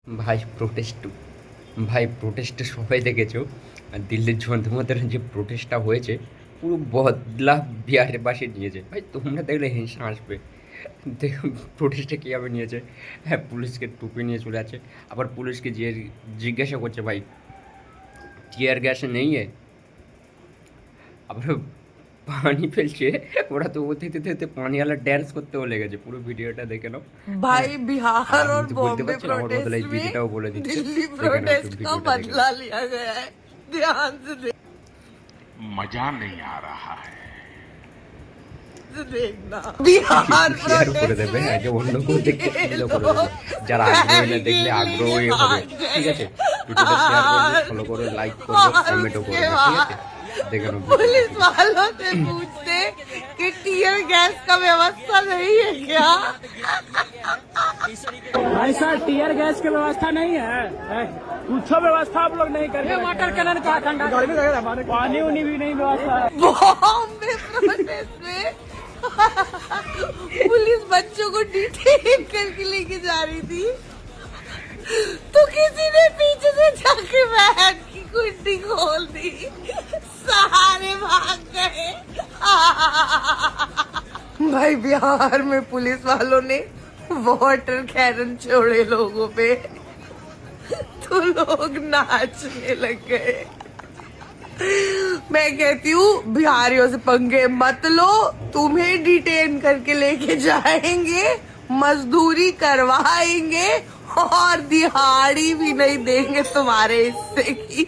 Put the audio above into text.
ভাই ভাই প্রোটেস্টে সবাই দেখেছো। আর দিল্লির যন্ত্রমন্ত্রের যে প্রোটেস্টটা হয়েছে পুরো বদলা বিহারের পাশে নিয়েছে। ভাই তোমরা দেখলে হিংসা আসবে। দেখো প্রোটেস্টে কীভাবে নিয়েছে। হ্যাঁ, পুলিশকে টুপি নিয়ে চলে আছে। আবার পুলিশকে যে জিজ্ঞাসা করছে, ভাই টিয়ার গ্যাস নেই है? আবার পানি ফেলছে। ওরা তো অতিথি থেকে পানিওয়ালা ড্যান্স করতেও লেগেছে। পুরো ভিডিওটা দেখে নাও। भाई হ্যাঁ, আর बिहार আমি और তো বলতে बॉम्बे পারছি না, আমার বদলে प्रोटेस्ट এই में দিদিটাও বলে দিচ্ছে। दिल्ली দেখে নাও একটু प्रोटेस्ट का ভিডিওটা দেখে নাও। बदला लिया गया है। ध्यान से मजा नहीं आ रहा है। देखना बिहार শেয়ার করে प्रोटेस्ट দেবে, में আগে অন্য কেউ দেখতে ये সুবিধা করে लोग দেবে। যারা আগ্রহী না দেখলে बैग আগ্রহী लेके হবে। भाग ঠিক गए। আছে, ভিডিওটা শেয়ার করবে, ফলো করবে, লাইক করবে, और কমেন্টও उसके করবে। ঠিক बाद আছে, দেখে নাও पुलिस ভিডিওটা। वालों से पूछते कि टीयर गैस का व्यवस्था नहीं है क्या? भाई साहब टीयर गैस की व्यवस्था नहीं है। कुछ व्यवस्था आप लोग नहीं करेंगे। वाटर कैनन का ठंडा पानी उनी भी नहीं व्यवस्था है। बॉम्बे प्रोटेस्ट में पुलिस बच्चों को डिटेन करके लेके जा रही थी, तो किसी ने पीछे से जाके वैन की कुंडी खोल दी। सारे भाग गए। भाई बिहार में पुलिस वालों ने वाटर कैनन छोड़े लोगों पे, तो लोग नाचने लग गए। मैं कहती हूँ बिहारियों से पंगे मत लो, तुम्हें डिटेन करके लेके जाएंगे, मजदूरी करवाएंगे और दिहाड़ी भी नहीं देंगे तुम्हारे हिस्से की।